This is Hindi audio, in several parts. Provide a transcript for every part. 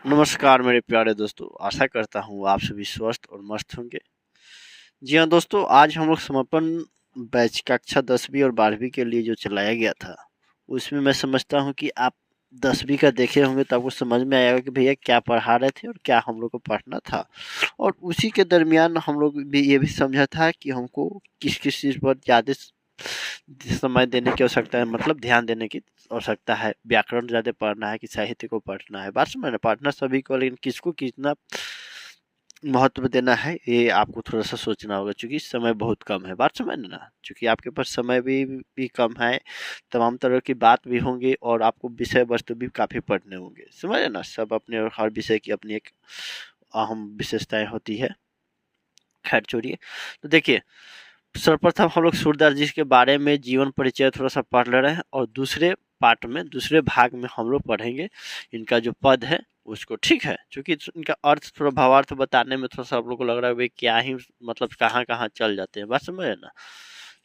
नमस्कार मेरे प्यारे दोस्तों, आशा करता हूँ आप सभी स्वस्थ और मस्त होंगे। जी हाँ दोस्तों, आज हम लोग समापन बैच कक्षा 10वीं और 12वीं के लिए जो चलाया गया था, उसमें मैं समझता हूँ कि आप 10वीं का देखे होंगे तो आपको समझ में आएगा कि भैया क्या पढ़ा रहे थे और क्या हम लोग को पढ़ना था। और उसी के दरमियान हम लोग भी ये भी समझा था कि हमको किस किस चीज़ पर ज़्यादा समय देने की आवश्यकता है, मतलब ध्यान देने की आवश्यकता है। व्याकरण ज़्यादा पढ़ना है कि साहित्य को पढ़ना है, बात समझ में पढ़ना सभी को, लेकिन किसको कितना महत्व देना है ये आपको थोड़ा सा सोचना होगा, क्योंकि समय बहुत कम है। बात समझ ना, क्योंकि आपके पास समय भी कम है, तमाम तरह की बात भी होंगी और आपको विषय वस्तु भी काफ़ी पढ़ने होंगे। समझ ना, सब अपने और हर विषय की अपनी एक अहम विशेषताएं होती है। खैर छोड़िए, तो देखिए, सर्वप्रथम हम लोग सूरदास जी के बारे में जीवन परिचय थोड़ा सा पढ़ ले रहे हैं, और दूसरे पार्ट में, दूसरे भाग में हम लोग पढ़ेंगे इनका जो पद है उसको। ठीक है, क्योंकि इनका अर्थ थोड़ा भावार्थ बताने में थोड़ा सा आप लोग को लग रहा है भाई क्या ही, मतलब कहाँ कहाँ चल जाते हैं। बात समझ ना,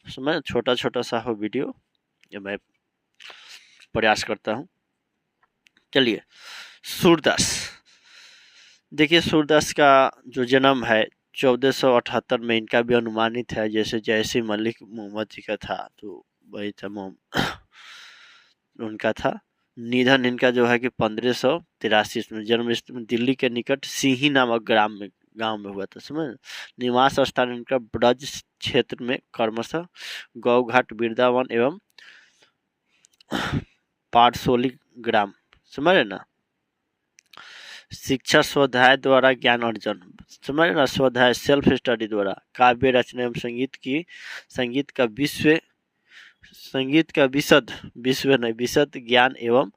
समझ, छोटा छोटा सा हो वीडियो, ये मैं प्रयास करता हूँ। चलिए, सूरदास, देखिए सूरदास का जो जन्म है 1478 में, इनका भी अनुमानित है, जैसे जैसे मलिक मोहम्मद जी का था तो वही था उनका था। निधन इनका जो है कि 1583 में, जन्म दिल्ली के निकट सिंही नामक गांव में हुआ था। समझ, निवास स्थान इनका ब्रज क्षेत्र में क्रमशः गौघाट, वृंदावन एवं पारसोली ग्राम। समझ ना, शिक्षा स्वाध्याय द्वारा ज्ञान अर्जन, समझ ना, स्वाध्याय सेल्फ स्टडी द्वारा काव्य रचना एवं संगीत का विशद ज्ञान एवं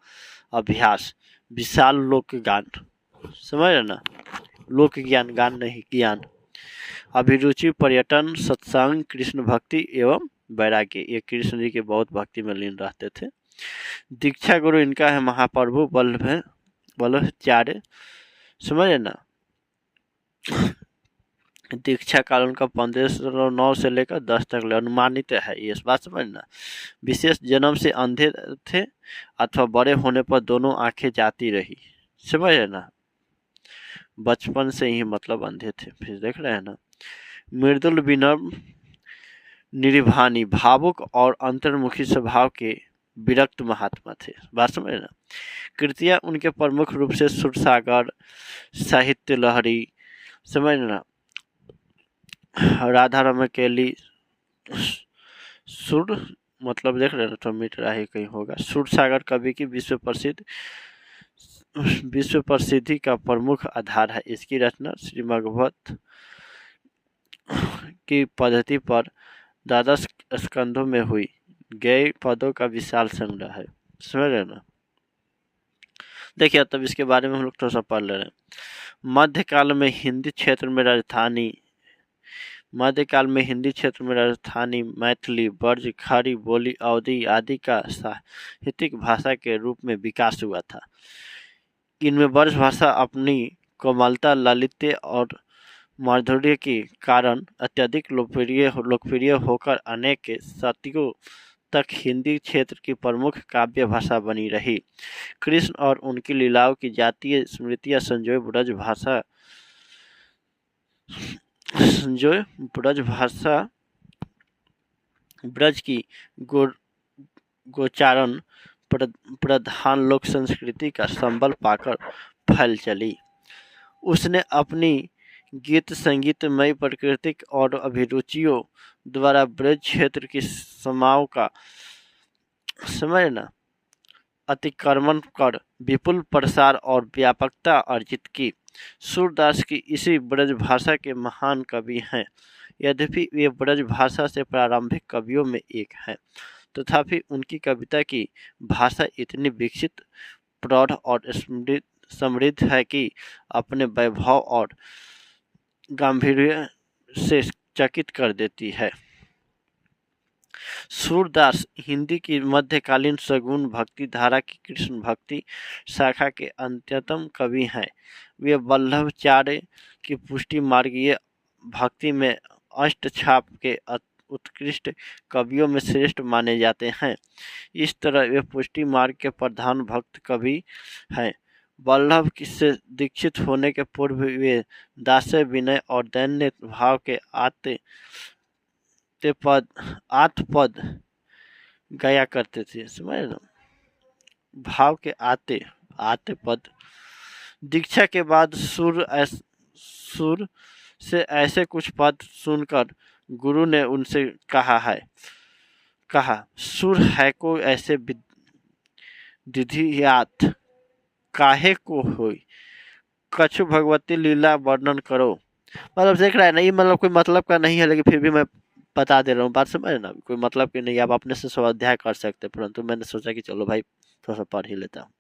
अभ्यास, विशाल लोक गान। समझ रहे ना, लोक ज्ञान, गान नहीं ज्ञान। अभिरुचि पर्यटन, सत्संग, कृष्ण भक्ति एवं वैराग्य, ये कृष्ण जी के बहुत भक्ति में लीन रहते थे। दीक्षा गुरु इनका है महाप्रभु वल्लभाचार्य। समझ रहे ना, दीक्षा काल उनका 1509 से लेकर 10 तक अनुमानित है, ये बात समझना। विशेष जन्म से अंधे थे अथवा बड़े होने पर दोनों आंखें जाती रही। समझ रहे ना, बचपन से ही मतलब अंधे थे। फिर देख रहे हैं ना, मृदुल विनम्र निर्भानी, भावुक और अंतर्मुखी स्वभाव के विरक्त महात्मा थे। बात समझ ना। कृतियां उनके प्रमुख रूप से सुरसागर, साहित्य लहरी, समझ ना, राधा रमकेली, सुर, मतलब देख रहे हैं तो मिट रहा है कहीं होगा, सुर सागर कवि की विश्व प्रसिद्धि का प्रमुख आधार है। इसकी रचना श्रीमद्भागवत की पद्धति पर द्वादश स्कंधों में हुई गए पदों का विशाल संग्रह है। समझ रहे ना। देखिए, तब इसके बारे में हम लोग थोड़ा सा पढ़ ले रहे हैं। मध्यकाल में हिंदी क्षेत्र में राजस्थानी, मैथिली, ब्रज, खड़ी बोली, अवधी आदि का साहित्यिक भाषा के रूप में विकास हुआ था। इनमें ब्रज भाषा अपनी कोमलता, ललित्य और माधुर्य के कारण अत्यधिक लोकप्रिय होकर अनेक शताब्दियों तक हिंदी क्षेत्र की प्रमुख काव्य भाषा बनी रही। कृष्ण और उनकी लीलाओं की जातीय स्मृतियां संजोए ब्रज की गोचारण प्रधान लोक संस्कृति का संबल पाकर फैल चली। उसने अपनी गीत संगीतमय प्राकृतिक और अभिरुचियों द्वारा ब्रज क्षेत्र की समाओं का समझना अतिक्रमण कर विपुल प्रसार और व्यापकता अर्जित की। सूरदास की इसी ब्रज भाषा के महान कवि हैं। यद्यपि वे ब्रज भाषा से प्रारंभिक कवियों में एक हैं, तथापि उनकी कविता की भाषा इतनी विकसित, प्रौढ़ और समृद्ध है कि अपने वैभव और गांधीर्य से चकित कर देती है। सूरदास हिंदी की मध्यकालीन सगुण भक्ति धारा की कृष्ण भक्ति शाखा के अन्यतम कवि हैं। वे वल्लभाचार्य की पुष्टि मार्गीय भक्ति में अष्टछाप के उत्कृष्ट कवियों में श्रेष्ठ माने जाते हैं। इस तरह वे पुष्टि मार्ग के प्रधान भक्त कवि हैं। वल्लभ से दीक्षित होने के पूर्व वे दास्य विनय और दैन्य भाव के आठ पद गाया करते थे। समझ ना, भाव के आते पद। दीक्षा के बाद सुर से ऐसे कुछ पद सुनकर गुरु ने उनसे कहा सुर है को ऐसे विधियात काहे को होई, कछु भगवती लीला वर्णन करो। मतलब देख रहा है नहीं, मतलब कोई मतलब का नहीं है, लेकिन फिर भी मैं बता दे रहा हूँ, बात समझ ना, कोई मतलब की नहीं, आप अपने से स्वाध्याय कर सकते, परंतु मैंने सोचा कि चलो भाई थोड़ा सा पढ़ ही लेता हूँ।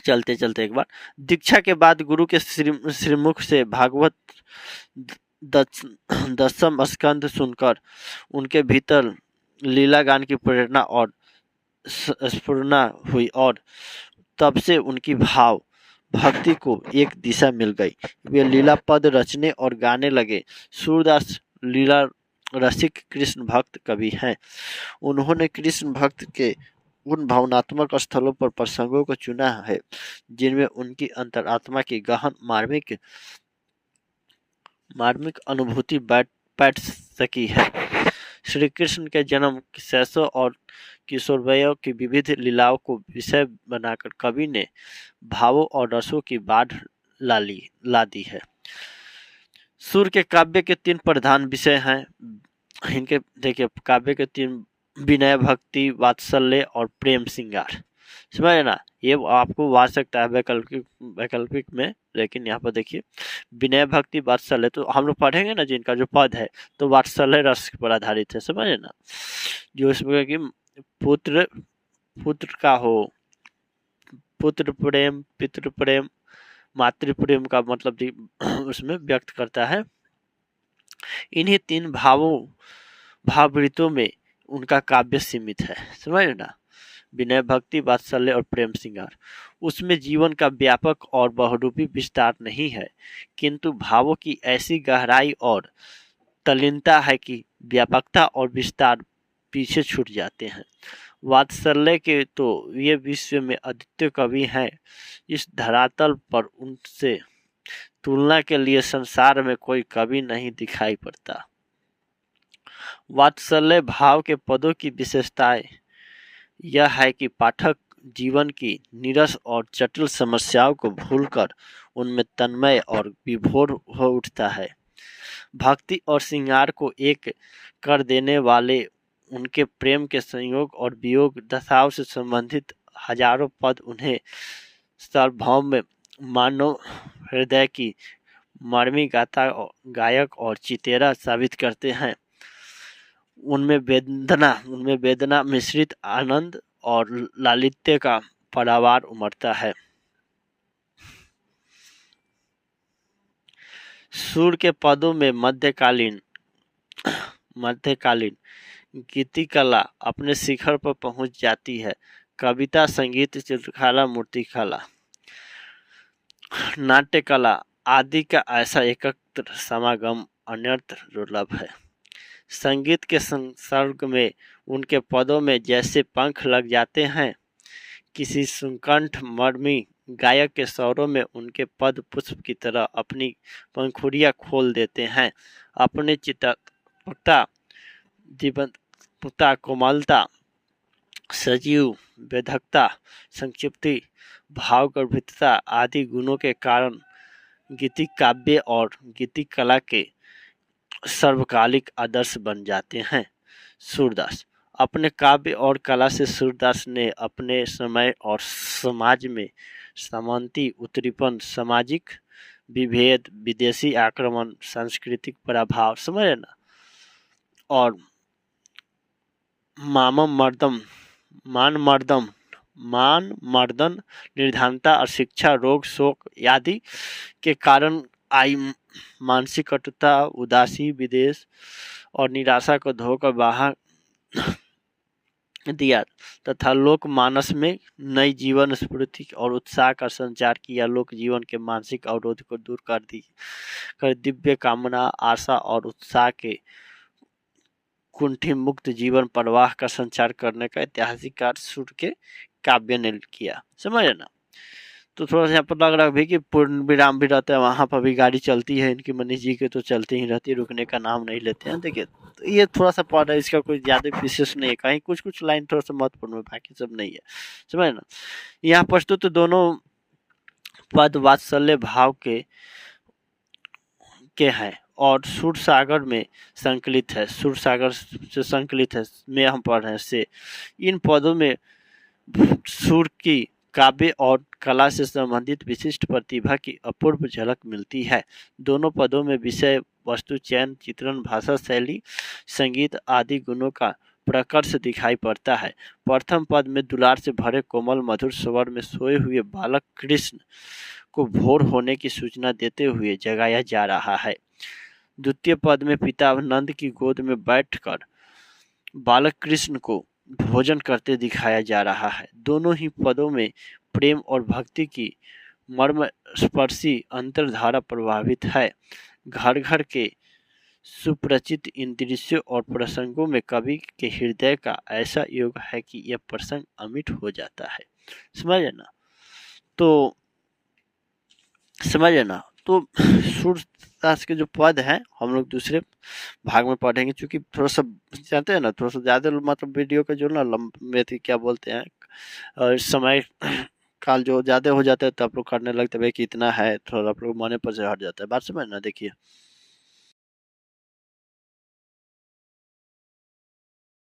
चलते चलते एक बार, दीक्षा के बाद गुरु के श्रीमुख से भागवत दसम स्कंद सुनकर उनके भीतर लीला गान की प्रेरणा और स्फुरना हुई और तब से उनकी भाव भक्ति को एक दिशा मिल गई। वे लीला पद रचने और गाने लगे। सूरदास लीला रसिक कृष्ण भक्त कवि हैं। उन्होंने कृष्ण भक्त के उन भावनात्मक स्थलों पर प्रसंगों को चुना है जिनमें उनकी अंतरात्मा की गहन मार्मिक अनुभूति बैठ सकी है। श्री कृष्ण के जन्म, शैशव और किशोरवयों की विविध लीलाओं को विषय बनाकर कवि ने भावों और रसों की बाढ़ ला दी है। सूर के काव्य के 3 प्रधान विषय हैं। इनके देखिए, काव्य के 3: विनय, भक्ति, वात्सल्य और प्रेम श्रृंगार। समझ ना, ये आपको आ सकता है वैकल्पिक में, लेकिन यहाँ पर देखिए विनय, भक्ति, वात्सल्य तो हम लोग पढ़ेंगे ना, जिनका जो पद है तो वात्सल्य रस पर आधारित है। समझे ना, जो इसमें कि पुत्र का हो, पुत्र प्रेम, पितृ प्रेम, मातृ प्रेम का मतलब उसमें व्यक्त करता है। इन्हीं 3 भाववृत्तों में उनका काव्य सीमित है। समझ ना, विनय, भक्ति, वात्सल्य और प्रेम श्रृंगार। उसमें जीवन का व्यापक और बहुरूपी विस्तार नहीं है, किंतु भावों की ऐसी गहराई और तल्लीनता है कि व्यापकता और विस्तार पीछे छूट जाते हैं। वात्सल्य के तो ये विश्व में अद्वितीय कवि हैं। इस धरातल पर उनसे तुलना के लिए संसार में कोई कवि नहीं दिखाई पड़ता। वात्सल्य भाव के पदों की विशेषताएं यह है कि पाठक जीवन की नीरस और जटिल समस्याओं को भूलकर उनमें तन्मय और विभोर हो उठता है। भक्ति और श्रृंगार को एक कर देने वाले उनके प्रेम के संयोग और वियोग दशाओं से संबंधित हजारों पद उन्हें सार्वभौम में मानव हृदय की मर्मी गायक और चितेरा साबित करते हैं। उनमें वेदना मिश्रित आनंद और लालित्य का परावार उमड़ता है। सूर के पदों में मध्यकालीन गीति कला अपने शिखर पर पहुंच जाती है। कविता, संगीत, चित्रकला, मूर्तिकला, नाट्य कला आदि का ऐसा एकत्र समागम अन्यत्र दुर्लभ है। संगीत के संसर्ग में उनके पदों में जैसे पंख लग जाते हैं। किसी सुकंठ मर्मी गायक के स्वरों में उनके पद पुष्प की तरह अपनी पंखुड़ियां खोल देते हैं। अपने चित्तता, जीवंतता, कोमलता, सजीव वेधकता, संक्षिप्ति, भावगर्भितता आदि गुणों के कारण गीतिक काव्य और गीतिक कला के सर्वकालिक आदर्श बन जाते हैं। सूरदास अपने काव्य और कला से सूरदास ने अपने समय और समाज में समानता, उत्तरीपन, सामाजिक विभेद, विदेशी आक्रमण, सांस्कृतिक प्रभाव, समझे ना, और मान मर्दन, निर्धनता, अशिक्षा, रोग, शोक आदि के कारण आई मानसिक कटुता, उदासी, विदेश और निराशा को धोकर बाहर दिया तथा लोक मानस में नई जीवन स्फूर्ति और उत्साह का संचार किया। लोक जीवन के मानसिक अवरोध को दूर कर दिव्य कामना, आशा और उत्साह के कुंठी मुक्त जीवन प्रवाह का संचार करने का ऐतिहासिक कार्य सूर के काव्य ने किया। समझ ना, तो थोड़ा सा यहाँ पर लग रहा है भी कि पूर्ण विराम भी रहता है, वहाँ पर भी गाड़ी चलती है इनकी, मनीष जी के तो चलती ही रहती है, रुकने का नाम नहीं लेते हैं। देखिए तो ये थोड़ा सा पार्ट है, इसका कोई ज़्यादा विशेष नहीं है, कहीं कुछ कुछ लाइन थोड़ा सा महत्वपूर्ण है, बाकी सब नहीं है, समझ ना। यहाँ प्रस्तुत दोनों पद वात्सल्य भाव के हैं और सुर सागर में संकलित है, सुर सागर से संकलित है में हम पढ़ रहे हैं से। इन पदों में सुर की काव्य और कला से संबंधित विशिष्ट प्रतिभा की अपूर्व झलक मिलती है। दोनों पदों में विषय वस्तु चयन चित्रण भाषा शैली संगीत आदि गुणों का प्रकर्ष दिखाई पड़ता है। प्रथम पद में दुलार से भरे कोमल मधुर स्वर में सोए हुए बालक कृष्ण को भोर होने की सूचना देते हुए जगाया जा रहा है। द्वितीय पद में पिता नंद की गोद में बैठकर बालक कृष्ण को भोजन करते दिखाया जा रहा है। दोनों ही पदों में प्रेम और भक्ति की मर्म स्पर्शी अंतर्धारा प्रभावित है। घर घर के सुपरिचित इन दृश्यों और प्रसंगों में कवि के हृदय का ऐसा योग है कि यह प्रसंग अमिट हो जाता है। समझे ना। तो समझे ना। तो सूरदास के जो पद हैं हम लोग दूसरे भाग में पढ़ेंगे, क्योंकि थोड़ा सा जानते हैं ना, थोड़ा सा ज़्यादा मतलब वीडियो का जो ना लंबे थी क्या बोलते हैं और समय काल जो ज़्यादा हो जाता है तो आप लोग करने लगते हैं कि इतना है, थोड़ा आप लोग माने पर से हट जाता है, बात समझ ना। देखिए